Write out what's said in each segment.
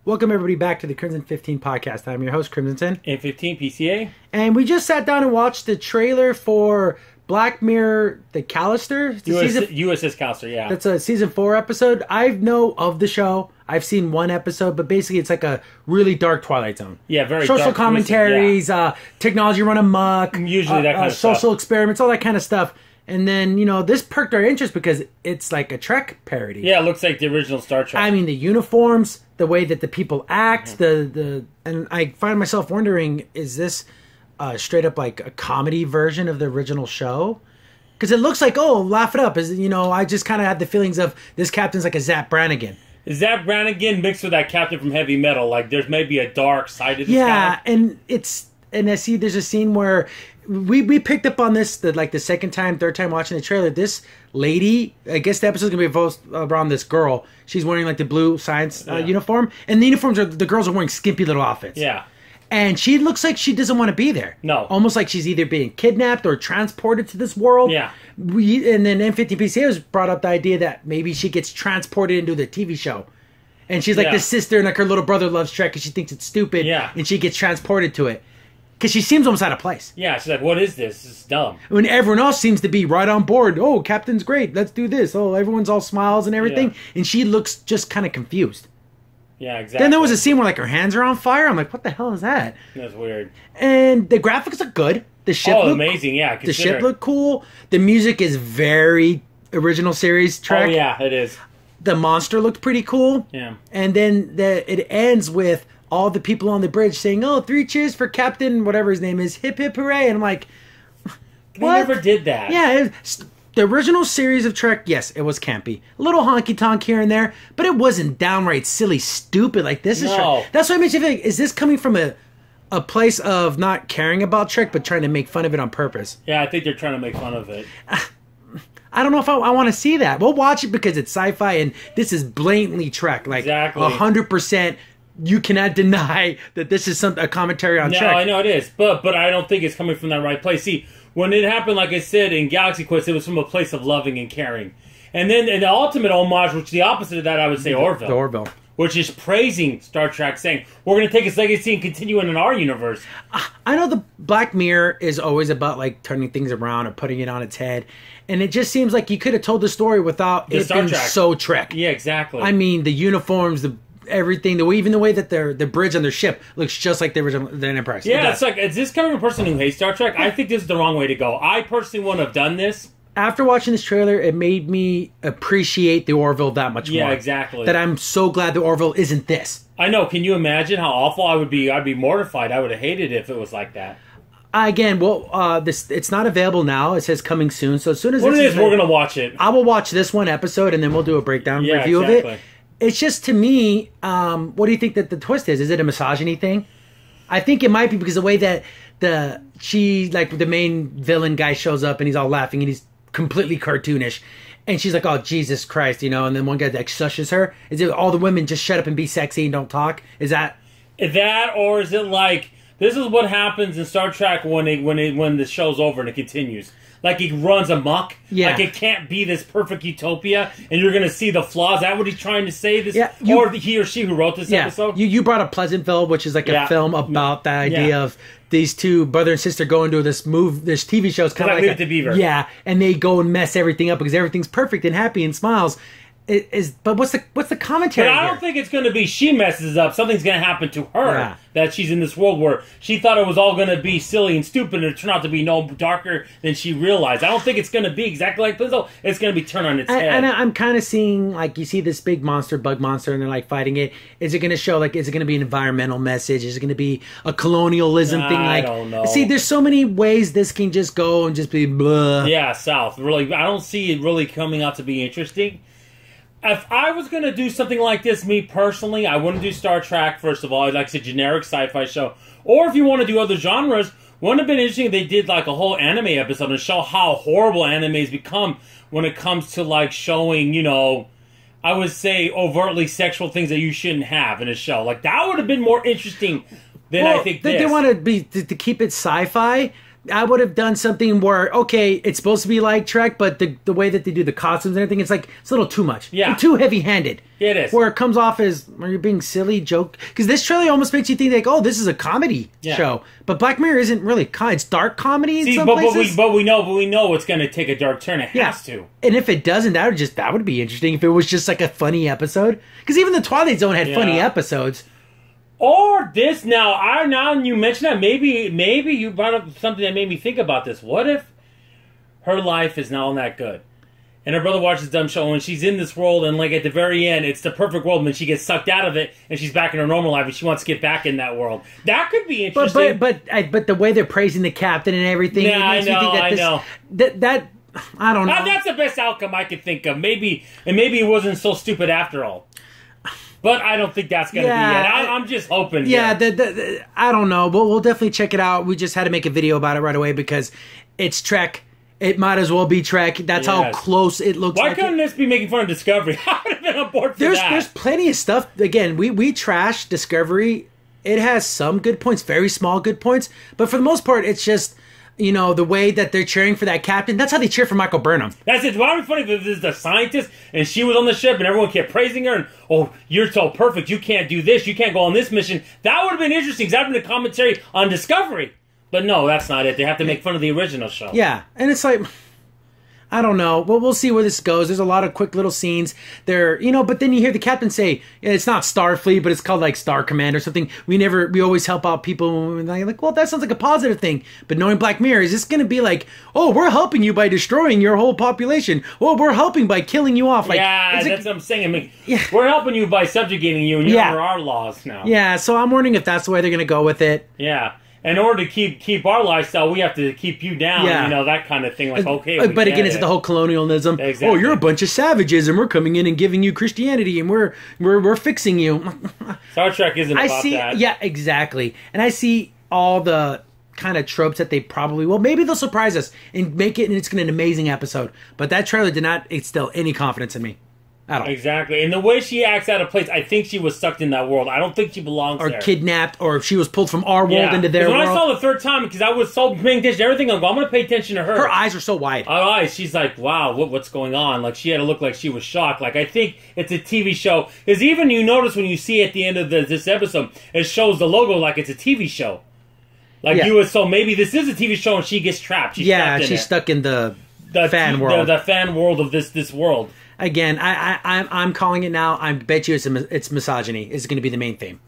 Welcome everybody back to the Crimson 15 podcast. I'm your host, Crimson. And 15 PCA. And we just sat down and watched the trailer for Black Mirror, the Callister. USS Callister, yeah. That's a season 4 episode. I know of the show. I've seen one episode, but basically it's like a really dark Twilight Zone. Yeah, very social dark, commentaries, yeah. Technology run amok. Usually that kind of stuff. Social experiments, all that kind of stuff. And then, this perked our interest because it's like a Trek parody. Yeah, it looks like the original Star Trek. I mean, the uniforms, the way that the people act, and I find myself wondering, is this straight up like a comedy version of the original show? Because it looks like, laugh it up. I just kind of had the feelings of this captain's like a Zap Brannigan. Zap Brannigan mixed with that captain from Heavy Metal. Like, there's maybe a dark side of this guy. And I see there's a scene where we picked up on this the second time, third time watching the trailer. This lady, I guess the episode's gonna be around this girl. She's wearing like the blue science uniform, and the uniforms the girls are wearing skimpy little outfits. Yeah, and she looks like she doesn't want to be there. No, almost like she's either being kidnapped or transported to this world. Yeah, and then N50PCA has brought up the idea that maybe she gets transported into the TV show. And she's like the sister, and like her little brother loves Trek, and she thinks it's stupid. Yeah, and she gets transported to it. Because she seems almost out of place. Yeah, she's like, what is this? This is dumb. When everyone else seems to be right on board. Oh, Captain's great. Let's do this. Oh, everyone's all smiles and everything. Yeah. And she looks just kind of confused. Yeah, exactly. Then there was a scene where like her hands are on fire. I'm like, what the hell is that? That's weird. And the graphics are good. The ship looked amazing, yeah. The ship looked cool. The music is very original series Trek. Oh, yeah, it is. The monster looked pretty cool. Yeah. And then it ends with all the people on the bridge saying, 3 cheers for Captain, whatever his name is, hip hip hooray. And I'm like, what? They never did that. Yeah, the original series of Trek, yes, it was campy. A little honky-tonk here and there, but it wasn't downright silly, stupid like this is Trek. That's what makes you think, is this coming from a place of not caring about Trek, but trying to make fun of it on purpose? Yeah, I think they're trying to make fun of it. I don't know if I want to see that. We'll watch it because it's sci-fi, and this is blatantly Trek. Like, exactly. 100%. You cannot deny that this is a commentary on Trek. No, I know it is, but I don't think it's coming from that right place. See, when it happened, like I said, in Galaxy Quest, it was from a place of loving and caring. And then in the ultimate homage, which is the opposite of that, I would say Orville. The Orville. Which is praising Star Trek, saying, we're going to take its legacy and continue it in our universe. I know the Black Mirror is always about like turning things around or putting it on its head. And it just seems like you could have told the story without it being so Trek. Yeah, exactly. I mean, the uniforms, everything, even the way that the bridge on their ship looks just like the original the Enterprise. Yeah, it's like, is this coming from a person who hates Star Trek? I think this is the wrong way to go. I personally wouldn't have done this. After watching this trailer, it made me appreciate the Orville that much more. Yeah, exactly. That I'm so glad the Orville isn't this. I know. Can you imagine how awful I would be? I'd be mortified. I would have hated it if it was like that. Again, it's not available now. It says coming soon. So as soon as we're going to watch it. I will watch this one episode, and then we'll do a breakdown review of it. It's just, to me, what do you think that the twist is? Is it a misogyny thing? I think it might be because the way that the main villain guy shows up and he's all laughing and he's completely cartoonish. And she's like, oh, Jesus Christ, and then one guy that shushes her. Is it all the women just shut up and be sexy and don't talk? Is that... Or is it like, this is what happens in Star Trek when the show's over and it continues. Like, it runs amok. Yeah. Like, it can't be this perfect utopia, and you're going to see the flaws. Is that what he's trying to say? Or he or she who wrote this episode? You brought up Pleasantville, which is like a film about the idea of these two brother and sister going to this TV show. It's kind of like Leave It to Beaver. Yeah, and they go and mess everything up because everything's perfect and happy and smiles. But what's the commentary? But I don't think it's going to be she messes up. Something's going to happen to her that she's in this world where she thought it was all going to be silly and stupid, and it turned out to be no darker than she realized. I don't think it's going to be exactly like Blizzo. It's going to be turned on its head. And I'm kind of seeing, like, you see this big bug monster, and they're like fighting it. Is it going to show, like, is it going to be an environmental message? Is it going to be a colonialism thing? I don't know. See, there's so many ways this can just go and just be blah. Yeah, south. Really, I don't see it really coming out to be interesting. If I was going to do something like this, me personally, I wouldn't do Star Trek, first of all. I'd like it's a generic sci-fi show. Or if you want to do other genres, wouldn't it have been interesting if they did like a whole anime episode and show how horrible animes become when it comes to like showing, I would say overtly sexual things that you shouldn't have in a show. Like, that would have been more interesting than I think this. They want to keep it sci-fi. I would have done something where, okay, it's supposed to be like Trek, but the way that they do the costumes and everything, it's like, it's a little too much. Yeah. They're too heavy-handed. It is. Where it comes off as, are you being silly, joke? Because this trailer almost makes you think, like, oh, this is a comedy show. But Black Mirror isn't really, it's dark comedy in some places. But we know it's going to take a dark turn. It has to. And if it doesn't, that would be interesting if it was just like a funny episode. Because even the Twilight Zone had funny episodes. Or this now you mention that, maybe you brought up something that made me think about this. What if her life is not that good, and her brother watches dumb show, and she's in this world, and like at the very end, it's the perfect world, and then she gets sucked out of it, and she's back in her normal life, and she wants to get back in that world. That could be interesting. But the way they're praising the captain and everything, I know. That I don't know. That's the best outcome I could think of. Maybe it wasn't so stupid after all. But I don't think that's going to be it. I'm just hoping. Yeah, I don't know. But we'll definitely check it out. We just had to make a video about it right away because it's Trek. It might as well be Trek. That's how close it looks. Why couldn't this be making fun of Discovery? I would have been on board for that. There's plenty of stuff. Again, we trash Discovery. It has some good points, very small good points. But for the most part, it's just... the way that they're cheering for that captain, that's how they cheer for Michael Burnham. That's it. Why would be funny if this is the scientist and she was on the ship and everyone kept praising her and, oh, you're so perfect, you can't do this, you can't go on this mission. That would have been interesting because that would have been a commentary on Discovery. But no, that's not it. They have to make fun of the original show. Yeah, and it's like... I don't know. Well, we'll see where this goes. There's a lot of quick little scenes there, but then you hear the captain say, it's not Starfleet, but it's called like Star Command or something. We always help out people. And I'm like, well, that sounds like a positive thing. But knowing Black Mirror, is this going to be like, oh, we're helping you by destroying your whole population. Oh, we're helping by killing you off. Like, yeah, that's what I'm saying. I mean, we're helping you by subjugating you and you're under our laws now. Yeah, so I'm wondering if that's the way they're going to go with it. Yeah. In order to keep our lifestyle, we have to keep you down, that kind of thing. Like, okay, but again, it's the whole colonialism. Exactly. Oh, you're a bunch of savages, and we're coming in and giving you Christianity, and we're fixing you. Star Trek isn't about that. Yeah, exactly. And I see all the kind of tropes that they probably will. Maybe they'll surprise us and make it, and it's going to be an amazing episode. But that trailer did not instill any confidence in me. Exactly. And the way she acts out of place, I think she was sucked in that world. I don't think she belongs there. Or kidnapped, or she was pulled from our world into their world. When I saw the third time, because I was so paying attention to everything, I'm going to pay attention to her. Her eyes are so wide. Her eyes, she's like, wow, what's going on? Like, she had to look like she was shocked. Like, I think it's a TV show. Because even you notice when you see at the end of this episode, it shows the logo like it's a TV show. Like, so maybe this is a TV show and she gets trapped. She's stuck in the fan world. The fan world of this world. Again, I'm calling it now. I bet you it's misogyny is going to be the main theme.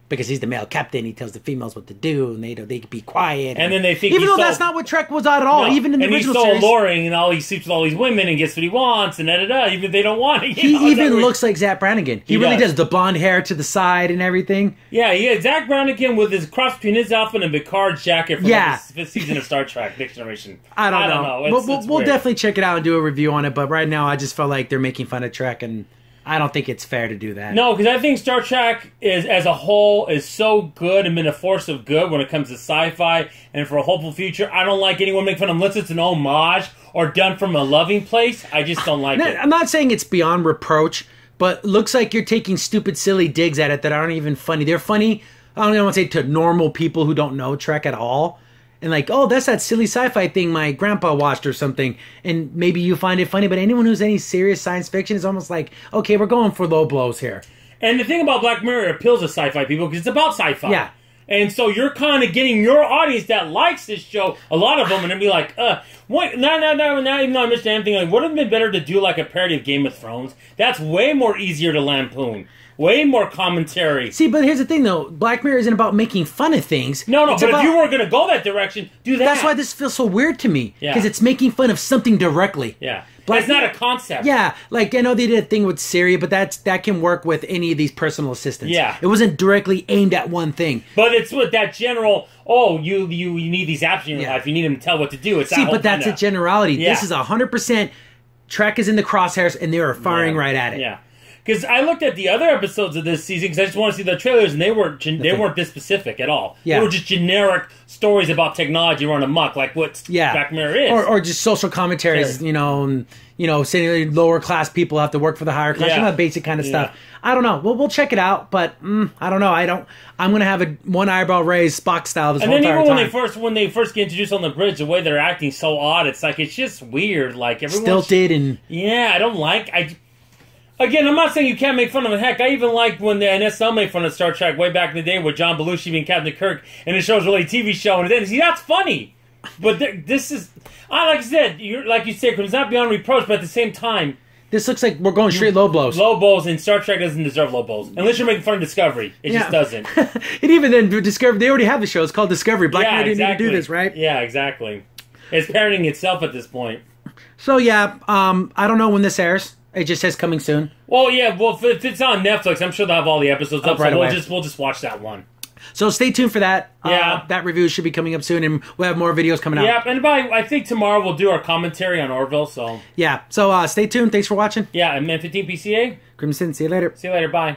Because he's the male captain, he tells the females what to do, and they can be quiet. And then they think even though that's not what Trek was at all, even in the original series. And he's so alluring, and he sleeps with all these women and gets what he wants, and da-da-da, even if they don't want it. He even looks like Zach Brannigan. He really does. The blonde hair to the side and everything. Yeah, Zach Brannigan with his cross between his outfit and Picard's jacket from the fifth season of Star Trek, Next Generation. I don't know. We'll definitely check it out and do a review on it, but right now I just felt like they're making fun of Trek, and I don't think it's fair to do that. No, because I think Star Trek as a whole is so good and been a force of good when it comes to sci-fi and for a hopeful future. I don't like anyone making fun of them unless it's an homage or done from a loving place. I just don't like it. I'm not saying it's beyond reproach, but looks like you're taking stupid, silly digs at it that aren't even funny. They're funny, I don't even want to say to normal people who don't know Trek at all. And like, oh, that's that silly sci-fi thing my grandpa watched or something. And maybe you find it funny, but anyone who's any serious science fiction is almost like, okay, we're going for low blows here. And the thing about Black Mirror, it appeals to sci-fi people because it's about sci-fi. Yeah. And so you're kind of getting your audience that likes this show, a lot of them, and they'll be like, what? No, even though I missed anything, like, would it have been better to do like a parody of Game of Thrones? That's way more easier to lampoon. Way more commentary. See, but here's the thing, though. Black Mirror isn't about making fun of things. No, but if you were going to go that direction, do that. That's why this feels so weird to me. Because it's making fun of something directly. Yeah. It's not a concept. Yeah. Like, I know they did a thing with Siri, but that can work with any of these personal assistants. Yeah. It wasn't directly aimed at one thing. But it's with that general, you need these apps in your life. You need them to tell what to do. It's See, but that's a generality. Yeah. This is 100% Trek is in the crosshairs, and they are firing right at it. Yeah. Because I looked at the other episodes of this season because I just want to see the trailers, and they weren't this specific at all. Yeah. They were just generic stories about technology running amok, like what Black Mirror is. Or just social commentaries, and, saying lower class people have to work for the higher class. That basic kind of stuff. I don't know. We'll check it out, but I don't know. I'm gonna have one eyebrow raised Spock style this whole entire time. And then even when they first get introduced on the bridge, the way they're acting so odd. It's like it's just weird. Like everyone stilted and I don't like. Again, I'm not saying you can't make fun of it. Heck, I even liked when the NSL made fun of Star Trek way back in the day with John Belushi being Captain Kirk, and the show's really a TV show, and then that's funny. But this is, like I said, like you said, it's not beyond reproach, but at the same time, this looks like we're going straight low blows. Low blows, and Star Trek doesn't deserve low blows. Unless you're making fun of Discovery. It just doesn't. And even then, Discovery, they already have the show. It's called Discovery. Black Mirror didn't need to do this, right? Yeah, exactly. It's parenting itself at this point. So, I don't know when this airs. It just says coming soon. Well, if it's on Netflix, I'm sure they'll have all the episodes up. Right so away. we'll just watch that one. So stay tuned for that. Yeah. That review should be coming up soon, and we'll have more videos coming out. Yeah, and I think tomorrow we'll do our commentary on Orville, so... Yeah, so stay tuned. Thanks for watching. Yeah, and Man 15 PCA. Crimson, see you later. See you later, bye.